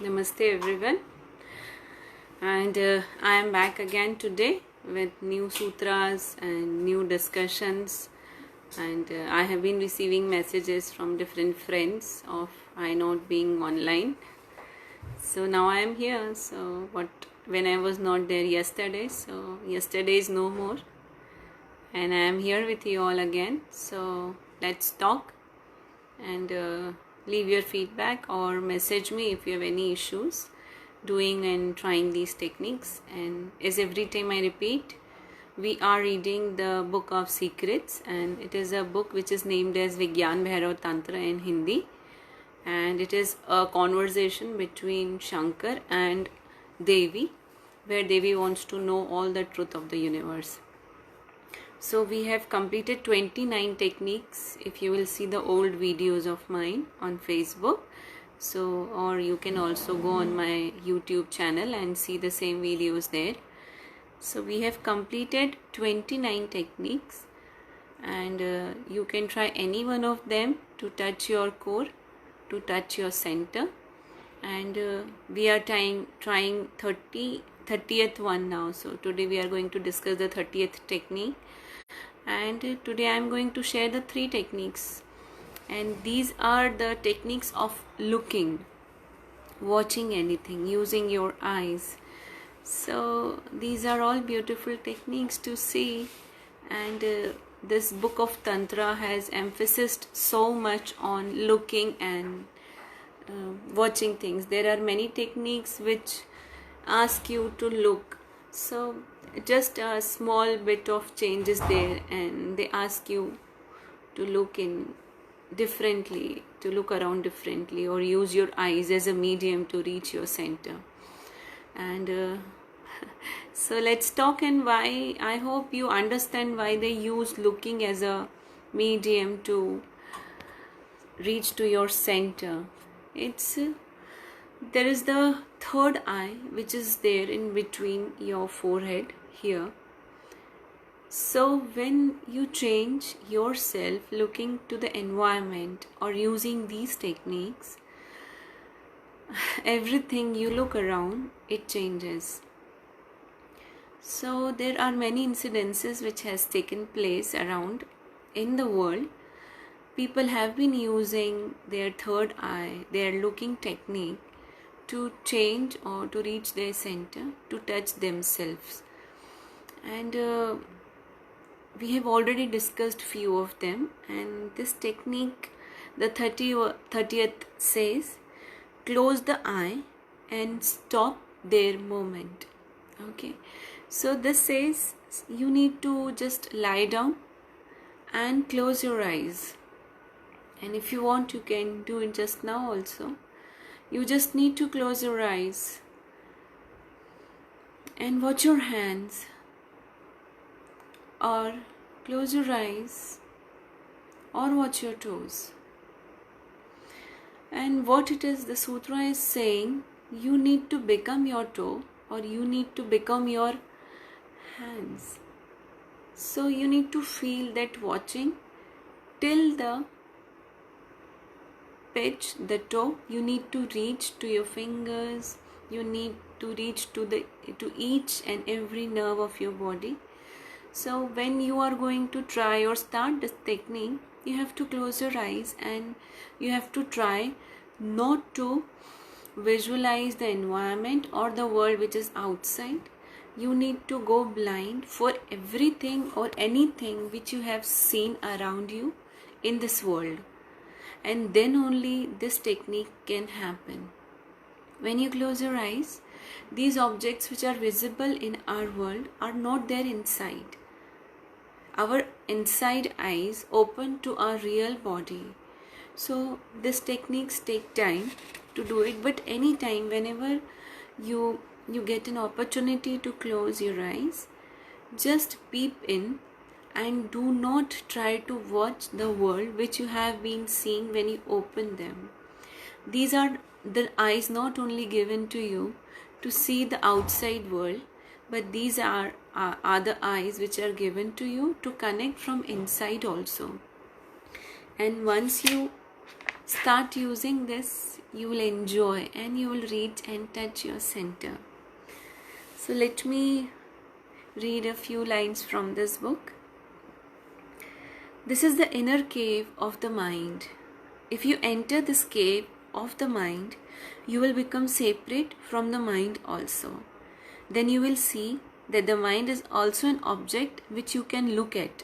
Namaste everyone, and I am back again today with new sutras and new discussions. And I have been receiving messages from different friends of I not being online. So now I am here. So when I was not there yesterday, so yesterday is no more, and I am here with you all again. So let's talk and leave your feedback or message me if you have any issues doing and trying these techniques. And as every time I repeat, we are reading the book of secrets, and it is a book which is named as Vigyan Bhairav Tantra in Hindi, and it is a conversation between Shankar and Devi, where Devi wants to know all the truth of the universe. So we have completed 29 techniques. If you will see the old videos of mine on Facebook, so or you can also go on my YouTube channel and see the same videos there. So we have completed 29 techniques, and you can try any one of them to touch your core, to touch your center. And we are trying 30th one now. So today we are going to discuss the 30th technique, and today I am going to share the 3 techniques, and these are the techniques of looking, watching anything, using your eyes. So these are all beautiful techniques to see, and this book of Tantra has emphasized so much on looking and watching things. There are many techniques which ask you to look, so just a small bit of change is there, and they ask you to look in differently, to look around differently, or use your eyes as a medium to reach your center. And so let's talk, and why I hope you understand why they use looking as a medium to reach to your center. It's there is the third eye which is there in between your forehead here. So when you change yourself looking to the environment or using these techniques, everything you look around, it changes. So there are many incidences which has taken place around in the world. People have been using their third eye, their looking technique, to change or to reach their center, to touch themselves. And we have already discussed few of them, and this technique, the 30th says, close the eye and stop their movement. Okay, so this says you need to just lie down and close your eyes, and if you want you can do it just now also. You just need to close your eyes and watch your hands, or close your eyes or watch your toes. And what it is, the sutra is saying, you need to become your toe, or you need to become your hands. So you need to feel that watching till the pitch, the toe. You need to reach to your fingers, you need to reach to each and every nerve of your body. So when you are going to try or start this technique, you have to close your eyes, and you have to try not to visualize the environment or the world which is outside. You need to go blind for everything or anything which you have seen around you in this world, and then only this technique can happen. When you close your eyes, these objects which are visible in our world are not there inside. Our inside eyes open to our real body. So these techniques take time to do it, but anytime, whenever you get an opportunity to close your eyes, just peep in and do not try to watch the world which you have been seeing when you open them. These are the eyes not only given to you to see the outside world, but these are the eyes which are given to you to connect from inside also. And once you Start using this, you will enjoy and you will reach and touch your center. So let me read a few lines from this book. This is the inner cave of the mind. If you enter this cave of the mind, you will become separate from the mind also. Then you will see that the mind is also an object which you can look at,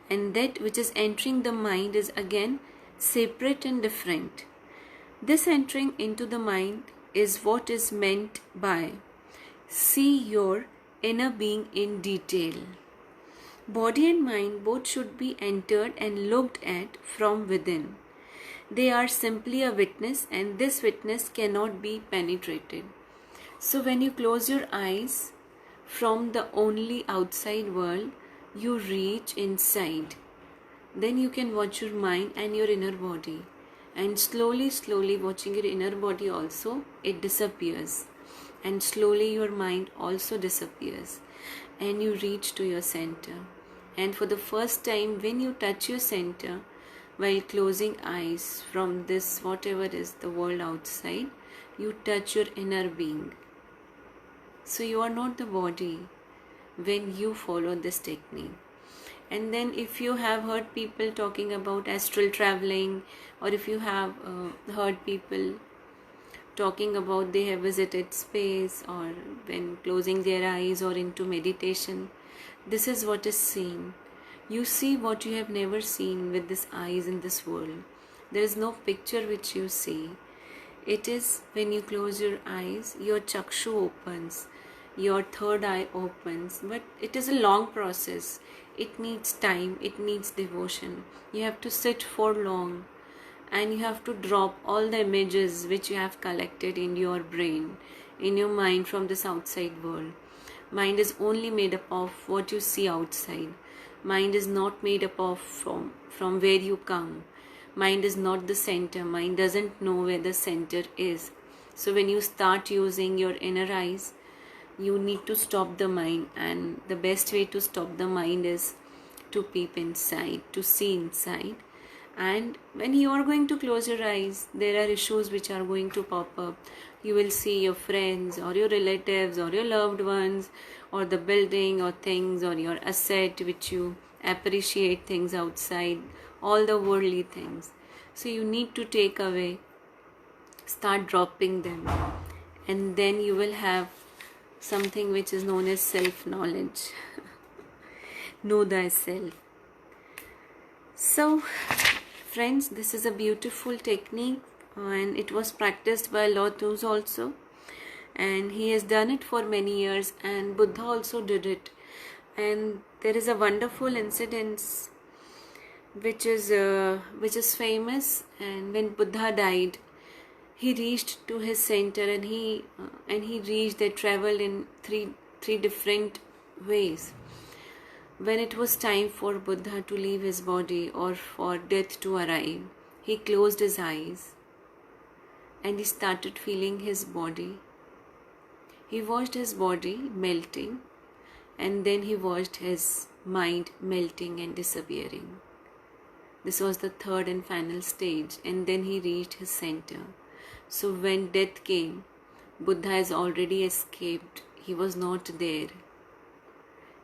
and that which is entering the mind is again separate and different. This entering into the mind is what is meant by see your inner being in detail. Body and mind both should be entered and looked at from within. They are simply a witness, and this witness cannot be penetrated. So when you close your eyes from the only outside world, you reach inside. Then you can watch your mind and your inner body. And slowly watching your inner body also, it disappears. And slowly your mind also disappears. And you reach to your center. And for the first time, when you touch your center, while closing eyes from this whatever is the world outside, you touch your inner being. So you are not the body when you follow this technique. And then if you have heard people talking about astral traveling, or if you have heard people talking about they have visited space, or when closing their eyes or into meditation, this is what is seen. You see what you have never seen with these eyes in this world. There is no picture which you see. It is when you close your eyes, your chakshu opens, your third eye opens. But it is a long process. It needs time, it needs devotion. You have to sit for long, and you have to drop all the images which you have collected in your brain, in your mind from this outside world. Mind is only made up of what you see outside. Mind is not made up of from where you come. Mind is not the center. Mind doesn't know where the center is. So when you start using your inner eyes, you need to stop the mind, and the best way to stop the mind is to peep inside, to see inside. And when you are going to close your eyes, there are issues which are going to pop up. You will see your friends or your relatives or your loved ones, or the building or things or your asset which you appreciate, things outside, all the worldly things. So you need to take away, start dropping them, and then you will have something which is known as self-knowledge. Know thyself. So friends, this is a beautiful technique, and it was practiced by Lao Tzu also, and he has done it for many years, and Buddha also did it. And there is a wonderful incident which is famous. And when Buddha died, he reached to his center, and he they traveled in three different ways. When it was time for Buddha to leave his body, or for death to arrive, he closed his eyes and he started feeling his body. He watched his body melting, and then he watched his mind melting and disappearing. This was the third and final stage, and then he reached his center. So when death came, Buddha has already escaped. He was not there.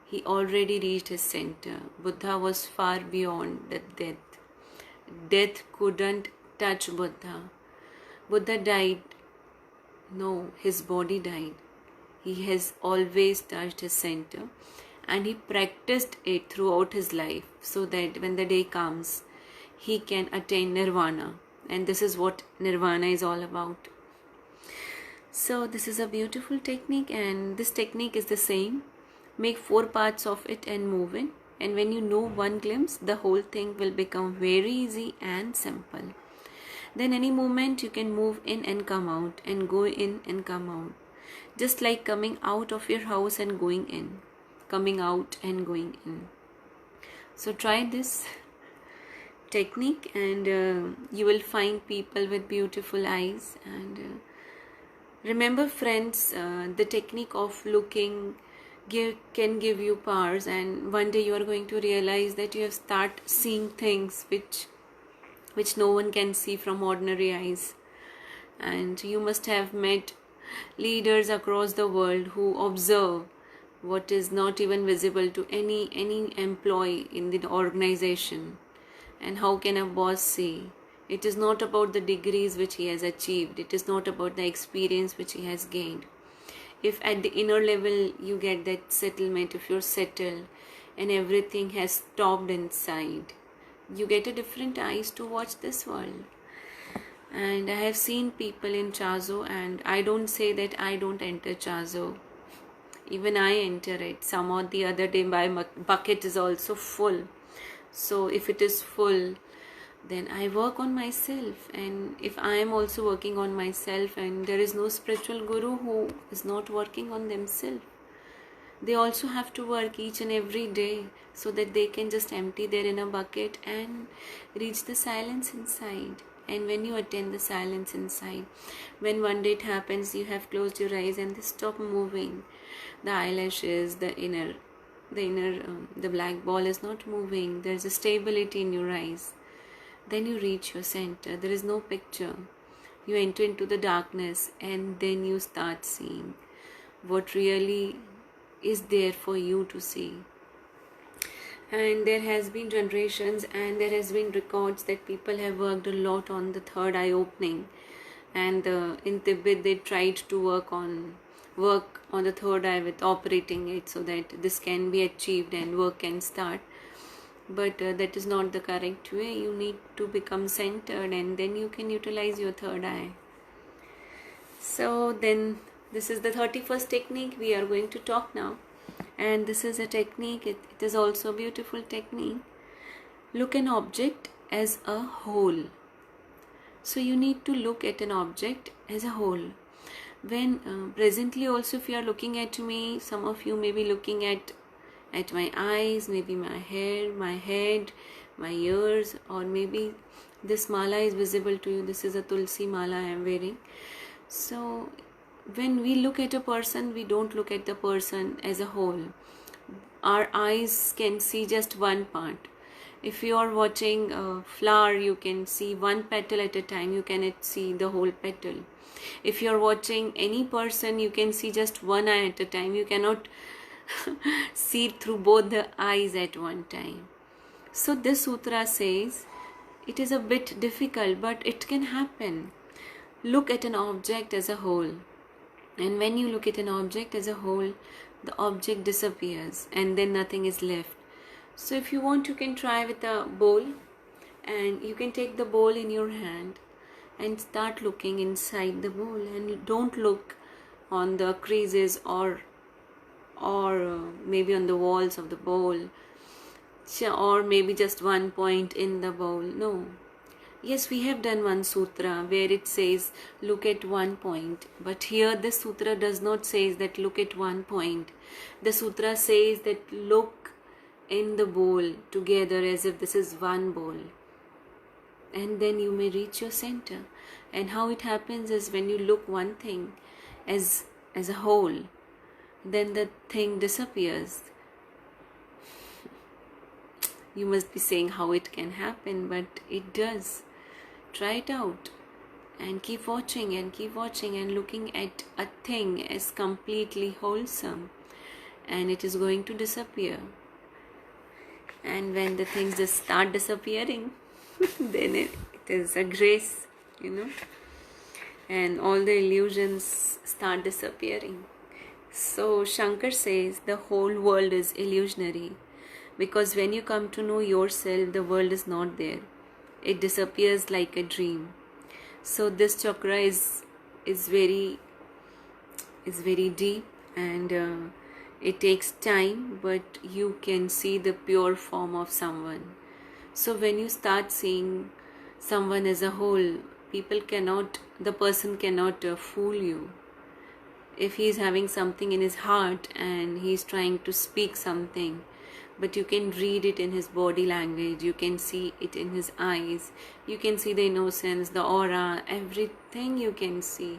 He already reached his center. Buddha was far beyond the death. Death couldn't touch Buddha. Buddha died. No, his body died. He has always touched his center, and he practiced it throughout his life, so that when the day comes, he can attain nirvana. And this is what nirvana is all about. So this is a beautiful technique, and this technique is the same. Make 4 parts of it and move in. And when you know one glimpse, the whole thing will become very easy and simple. Then any moment you can move in and come out, and go in and come out. Just like coming out of your house and going in. Coming out and going in. So try this technique, and you will find people with beautiful eyes. And remember friends, the technique of looking can give you powers, and one day you are going to realize that you have start seeing things which which no one can see from ordinary eyes. And you must have met leaders across the world who observe what is not even visible to any employee in the organization. And how can a boss see? It is not about the degrees which he has achieved. It is not about the experience which he has gained. If at the inner level you get that settlement, if you're settled and everything has stopped inside, you get a different eyes to watch this world. And I have seen people in Chazo, and I don't say that I don't enter Chazo. Even I enter it. Some or the other day my bucket is also full. So if it is full, then I work on myself. And if I am also working on myself, and there is no spiritual guru who is not working on themselves, they also have to work each and every day so that they can just empty their inner bucket and reach the silence inside. And when you attain the silence inside, when one day it happens, you have closed your eyes and they stop moving. The eyelashes, the black ball is not moving. There is a stability in your eyes. Then you reach your center. There is no picture. You enter into the darkness, and then you start seeing what really is there for you to see. And there has been generations, and there has been records that people have worked a lot on the third eye opening. And in Tibet they tried to work on the third eye with operating it so that this can be achieved and work can start. But that is not the correct way. You need to become centered, and then you can utilize your third eye. So then this is the 31st technique we are going to talk now. And this is a technique, it is also a beautiful technique. Look an object as a whole. So you need to look at an object as a whole. When presently also, if you are looking at me, some of you may be looking at my eyes, maybe my hair, my head, my ears, or maybe this mala is visible to you. This is a tulsi mala I am wearing. So when we look at a person, we don't look at the person as a whole. Our eyes can see just one part. If you are watching a flower, you can see one petal at a time. You cannot see the whole petal. If you are watching any person, you can see just one eye at a time. You cannot see through both the eyes at one time. So this sutra says it is a bit difficult, but it can happen. Look at an object as a whole. And when you look at an object as a whole, the object disappears and then nothing is left. So if you want, you can try with a bowl, and you can take the bowl in your hand and start looking inside the bowl, and don't look on the creases or maybe on the walls of the bowl, or maybe just one point in the bowl. No. Yes, we have done one sutra where it says look at one point, but here this sutra does not say that look at one point. The sutra says that look in the bowl together as if this is one bowl, and then you may reach your center. And how it happens is when you look one thing as a whole, then the thing disappears. You must be saying how it can happen, but it does. Try it out and keep watching and looking at a thing as completely wholesome, and it is going to disappear. And when the things just start disappearing, then it is a grace, and all the illusions start disappearing. So Shankar says the whole world is illusionary, because when you come to know yourself, the world is not there. It disappears like a dream. So this chakra is very deep, and it takes time, but you can see the pure form of someone. So when you start seeing someone as a whole, the person cannot fool you. If he is having something in his heart and he is trying to speak something, but you can read it in his body language, you can see it in his eyes, you can see the innocence, the aura, everything you can see.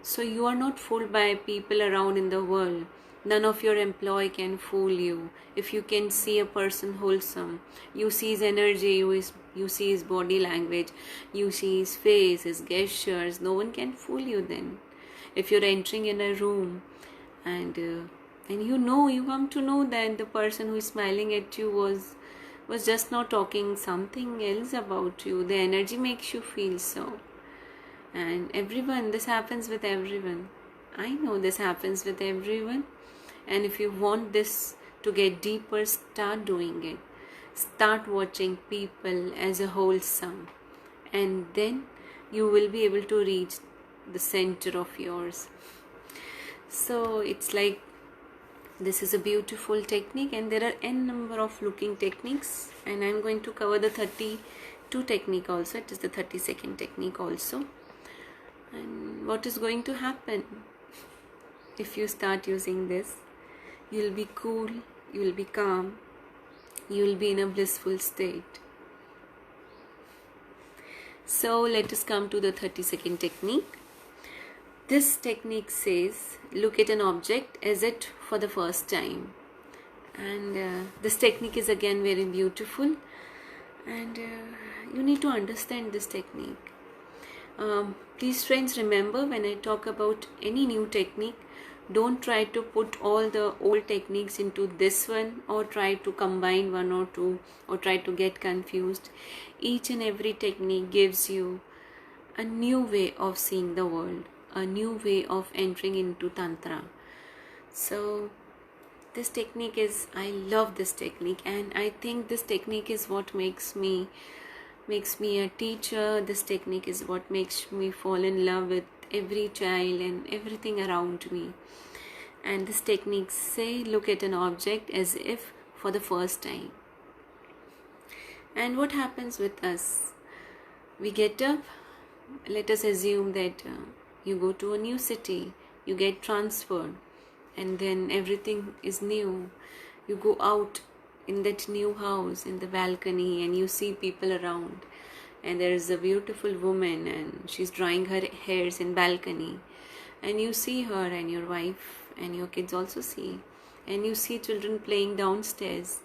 So you are not fooled by people around in the world. None of your employee can fool you. If you can see a person wholesome, you see his energy, You see his body language, you see his face, his gestures. No one can fool you then. If you're entering in a room and you come to know that the person who is smiling at you was just not talking something else about you. The energy makes you feel so. And everyone, this happens with everyone. I know this happens with everyone. And if you want this to get deeper, start doing it. Start watching people as a wholesome. And then you will be able to reach the center of yours. So it's like, this is a beautiful technique, and there are n number of looking techniques, and I'm going to cover the 32 technique also. It is the 32nd technique also. And what is going to happen if you start using this? You'll be cool, you'll be calm, you'll be in a blissful state. So let us come to the 32nd technique. This technique says, look at an object as it for the first time. And this technique is again very beautiful, and you need to understand this technique. Please friends, remember, when I talk about any new technique, don't try to put all the old techniques into this one, or try to combine one or two, or try to get confused. Each and every technique gives you a new way of seeing the world, a new way of entering into Tantra. So this technique is, I love this technique, and I think this technique is what makes me a teacher. This technique is what makes me fall in love with every child and everything around me. And this technique say, look at an object as if for the first time. And what happens with us? We get up, let us assume that you go to a new city, you get transferred, and then everything is new. You go out in that new house, in the balcony, and you see people around, and there is a beautiful woman and she's drying her hairs in balcony, and you see her, and your wife and your kids also see, and you see children playing downstairs,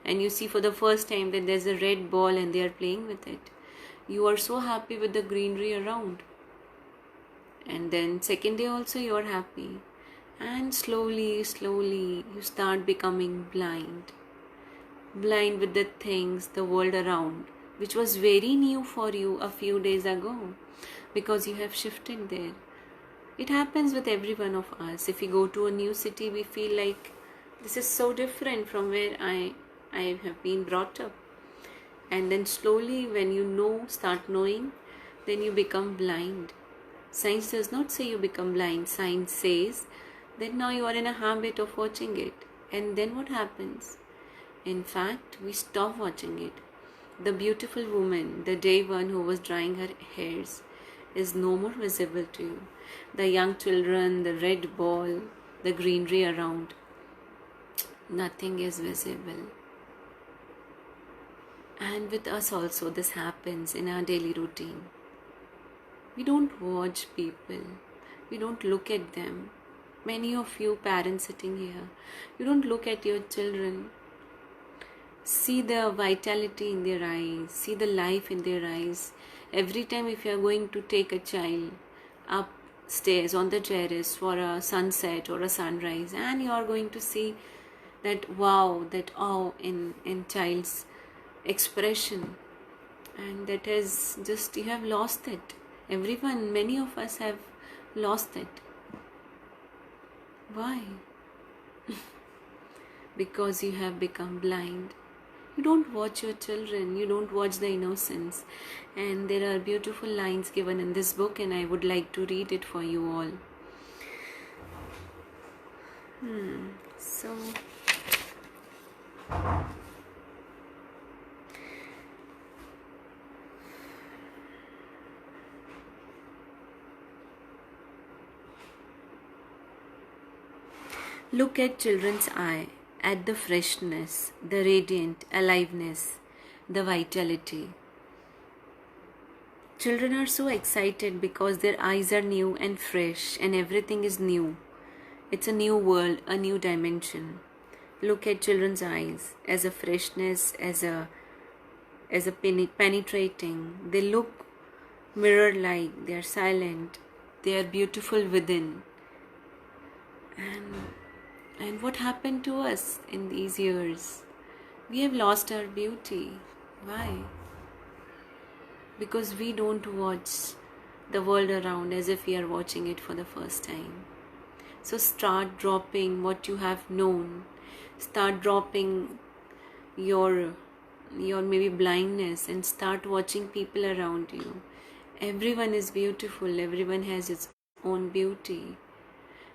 and you see for the first time that there's a red ball and they are playing with it. You are so happy with the greenery around, and then second day also you are happy, and slowly you start becoming blind with the things, the world around, which was very new for you a few days ago, because you have shifted there. It happens with every one of us. If we go to a new city, we feel like this is so different from where I have been brought up. And then slowly, when you start knowing, then you become blind. Science does not say you become blind. Science says that now you are in a habit of watching it. And then what happens? In fact, we stop watching it. The beautiful woman, the day one who was drying her hairs, is no more visible to you. The young children, the red ball, the greenery around, nothing is visible. And with us also this happens in our daily routine. We don't watch people. We don't look at them. Many of you parents sitting here, you don't look at your children. See the vitality in their eyes. See the life in their eyes. Every time if you are going to take a child upstairs on the terrace for a sunset or a sunrise, and you are going to see that wow, that awe in child's expression, and that is just, you have lost it. Everyone, many of us have lost it. Why? Because you have become blind. You don't watch your children, you don't watch the innocence. And there are beautiful lines given in this book, and I would like to read it for you all. So look at children's eye, at the freshness, the radiant aliveness, the vitality. Children are so excited because their eyes are new and fresh, and everything is new. It's a new world, a new dimension. Look at children's eyes as a freshness, as a as a penetrating. They look mirror-like. They are silent. They are beautiful within. And what happened to us in these years? We have lost our beauty. Why? Because we don't watch the world around as if we are watching it for the first time. So start dropping what you have known. Start dropping your maybe blindness and start watching people around you. Everyone is beautiful. Everyone has its own beauty.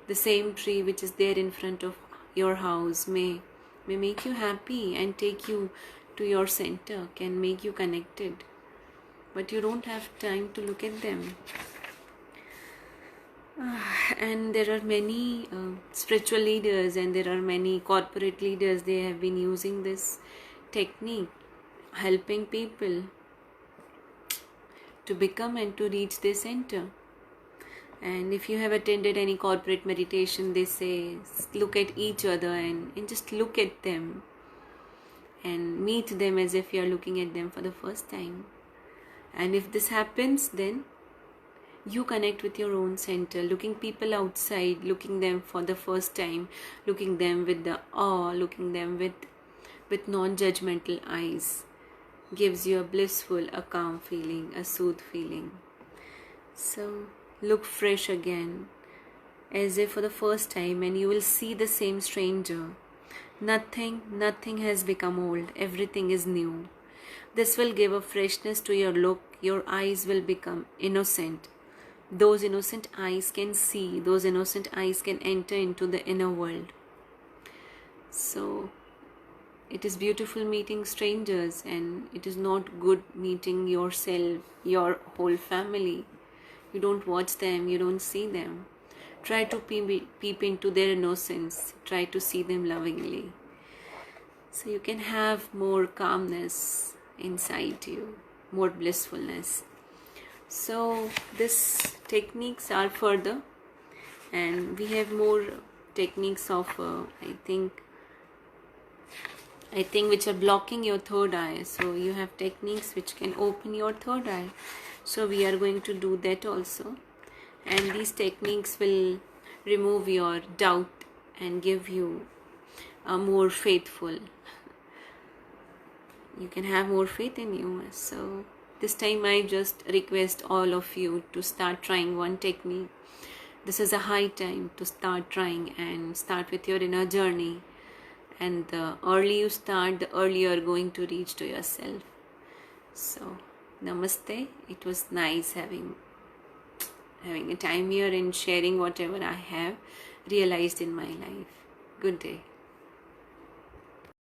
The same tree which is there in front of your house may make you happy and take you to your center, can make you connected, but you don't have time to look at them. And there are many spiritual leaders and there are many corporate leaders. They have been using this technique, helping people to become and to reach their center. And if you have attended any corporate meditation, they say look at each other and just look at them and meet them as if you are looking at them for the first time. And if this happens, then you connect with your own center, looking people outside, looking them for the first time, looking them with the awe, looking them with non-judgmental eyes, gives you a blissful, a calm feeling, a soothed feeling. So look fresh again, as if for the first time, and you will see the same stranger. Nothing has become old. Everything is new. This will give a freshness to your look. Your eyes will become innocent. Those innocent eyes can see. Those innocent eyes can enter into the inner world. So it is beautiful meeting strangers, and it is not good meeting yourself, your whole family. You don't watch them, you don't see them. Try to peep into their innocence. Try to see them lovingly. So you can have more calmness inside you, more blissfulness. So these techniques are further, and we have more techniques of I think which are blocking your third eye. So you have techniques which can open your third eye. So we are going to do that also, and these techniques will remove your doubt and give you a more faithful, you can have more faith in you. So this time I just request all of you to start trying one technique. This is a high time to start trying and start with your inner journey, and the early you start, the earlier you're going to reach to yourself. So namaste. It was nice having a time here and sharing whatever I have realized in my life. Good day.